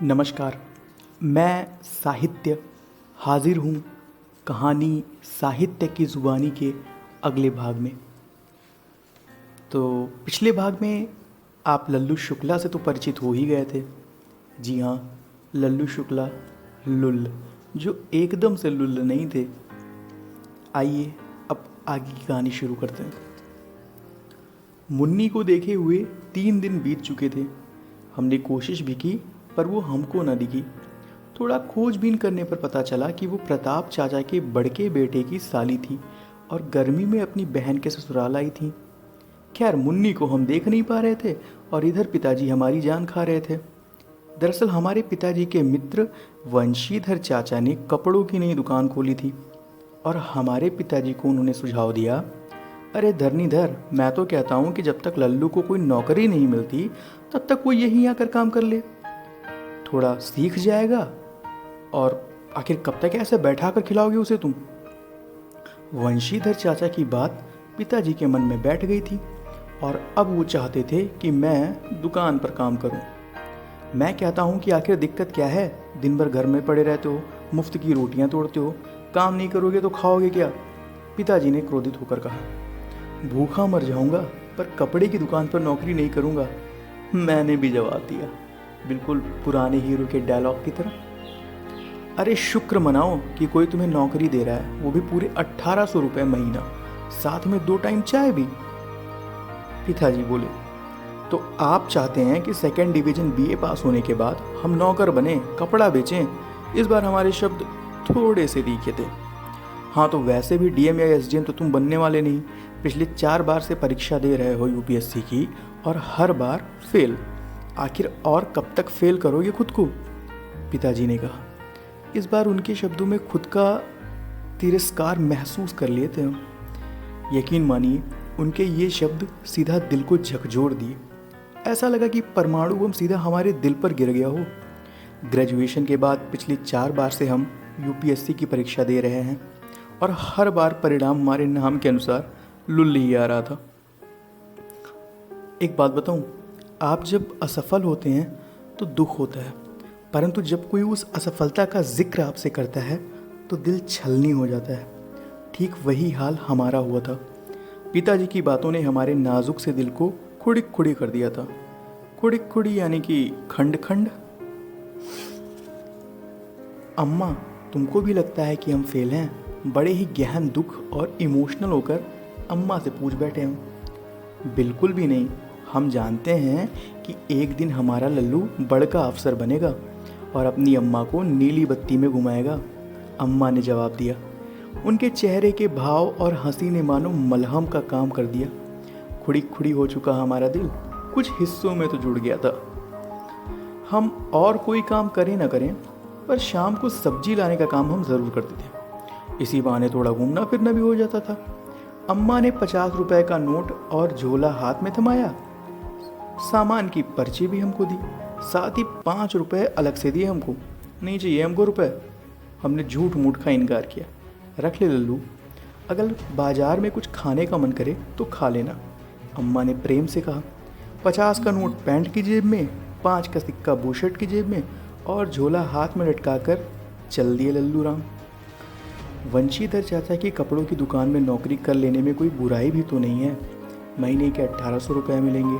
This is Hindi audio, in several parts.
नमस्कार। मैं साहित्य हाजिर हूँ कहानी साहित्य की ज़ुबानी के अगले भाग में। तो पिछले भाग में आप लल्लू शुक्ला से तो परिचित हो ही गए थे। जी हाँ, लल्लू शुक्ला लुल्ल, जो एकदम से लुल्ल नहीं थे। आइए अब आगे की कहानी शुरू करते हैं। मुन्नी को देखे हुए 3 दिन बीत चुके थे। हमने कोशिश भी की पर वो हमको न दिखी। थोड़ा खोजबीन करने पर पता चला कि वो प्रताप चाचा के बड़के बेटे की साली थी और गर्मी में अपनी बहन के ससुराल आई थी। खैर, मुन्नी को हम देख नहीं पा रहे थे और इधर पिताजी हमारी जान खा रहे थे। दरअसल हमारे पिताजी के मित्र वंशीधर चाचा ने कपड़ों की नई दुकान खोली थी और हमारे पिताजी को उन्होंने सुझाव दिया, अरे धरनीधर, मैं तो कहता हूँ कि जब तक लल्लू को कोई नौकरी नहीं मिलती तब तक वो यहीं आकर काम कर ले, थोड़ा सीख जाएगा। और आखिर कब तक ऐसे बैठा कर खिलाओगे उसे तुम। वंशीधर चाचा की बात पिताजी के मन में बैठ गई थी और अब वो चाहते थे कि मैं दुकान पर काम करूं। मैं कहता हूं कि आखिर दिक्कत क्या है, दिन भर घर में पड़े रहते हो, मुफ्त की रोटियां तोड़ते हो, काम नहीं करोगे तो खाओगे क्या। पिताजी ने क्रोधित होकर कहा। भूखा मर जाऊंगा पर कपड़े की दुकान पर नौकरी नहीं करूंगा, मैंने भी जवाब दिया, बिल्कुल पुराने हीरो के डायलॉग की तरह। अरे शुक्र मनाओ कि कोई तुम्हें नौकरी दे रहा है, वो भी पूरे 1800 रुपये महीना, साथ में 2 टाइम चाय भी। पिताजी बोले, तो आप चाहते हैं कि 2nd डिवीजन बीए पास होने के बाद हम नौकर बने, कपड़ा बेचें। इस बार हमारे शब्द थोड़े से तीखे थे। हाँ, तो वैसे भी डीएम या एसडीएम तो तुम बनने वाले नहीं। पिछले 4 बार से परीक्षा दे रहे हो यूपीएससी की और हर बार फेल। आखिर और कब तक फेल करोगे खुद को, पिताजी ने कहा। इस बार उनके शब्दों में खुद का तिरस्कार महसूस कर लिए थे हम। यकीन मानिए, उनके ये शब्द सीधा दिल को झकझोर दिए। ऐसा लगा कि परमाणु बम सीधा हमारे दिल पर गिर गया हो। ग्रेजुएशन के बाद पिछले 4 बार से हम यूपीएससी की परीक्षा दे रहे हैं और हर बार परिणाम हमारे नाम के अनुसार लुल्ल ही आ रहा था। एक बात बताऊं, आप जब असफल होते हैं तो दुख होता है, परंतु जब कोई उस असफलता का जिक्र आपसे करता है तो दिल छलनी हो जाता है। ठीक वही हाल हमारा हुआ था। पिताजी की बातों ने हमारे नाजुक से दिल को खुड़िक खुड़ी कर दिया था। खुड़िक खुड़ी यानी कि खंड खंड। अम्मा, तुमको भी लगता है कि हम फेल हैं? बड़े ही गहन दुख और इमोशनल होकर अम्मा से पूछ बैठे हम। बिल्कुल भी नहीं, हम जानते हैं कि एक दिन हमारा लल्लू बड़का अफसर बनेगा और अपनी अम्मा को नीली बत्ती में घुमाएगा, अम्मा ने जवाब दिया। उनके चेहरे के भाव और हंसी ने मानो मलहम का काम कर दिया। खुड़ी खुड़ी हो चुका हमारा दिल कुछ हिस्सों में तो जुड़ गया था। हम और कोई काम करें ना करें, पर शाम को सब्जी लाने का काम हम ज़रूर करते थे। इसी बहाने थोड़ा घूमना फिरना भी हो जाता था। अम्मा ने 50 रुपए का नोट और झोला हाथ में थमाया। सामान की पर्ची भी हमको दी, साथ ही 5 रुपए अलग से दिए हमको। नहीं चाहिए हमको रुपए। हमने झूठ मूठ का इनकार किया। रख ले लल्लू, अगर बाजार में कुछ खाने का मन करे तो खा लेना, अम्मा ने प्रेम से कहा। 50 का नोट पैंट की जेब में, 5 का सिक्का बूशर्ट की जेब में और झोला हाथ में लटकाकर चल दिए लल्लू राम। वंशीधर चाचा की कपड़ों की दुकान में नौकरी कर लेने में कोई बुराई भी तो नहीं है। महीने के 1800 रुपये मिलेंगे,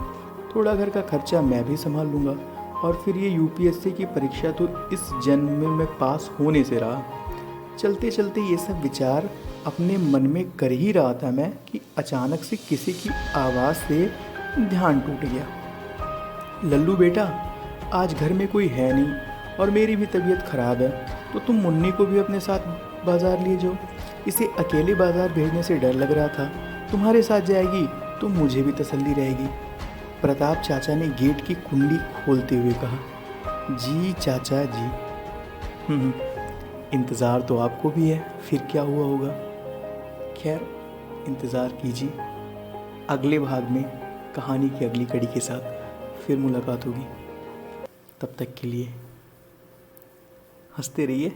थोड़ा घर का खर्चा मैं भी संभाल लूँगा और फिर ये यूपीएससी की परीक्षा तो इस जन्म में पास होने से रहा। चलते चलते ये सब विचार अपने मन में कर ही रहा था मैं कि अचानक से किसी की आवाज़ से ध्यान टूट गया। लल्लू बेटा, आज घर में कोई है नहीं और मेरी भी तबीयत ख़राब है, तो तुम मुन्नी को भी अपने साथ बाज़ार ले जाओ। इसे अकेले बाज़ार भेजने से डर लग रहा था, तुम्हारे साथ जाएगी तो मुझे भी तसल्ली रहेगी, प्रताप चाचा ने गेट की कुंडी खोलते हुए कहा। जी चाचा जी। इंतज़ार तो आपको भी है, फिर क्या हुआ होगा। खैर, इंतज़ार कीजिए, अगले भाग में कहानी की अगली कड़ी के साथ फिर मुलाकात होगी। तब तक के लिए हंसते रहिए।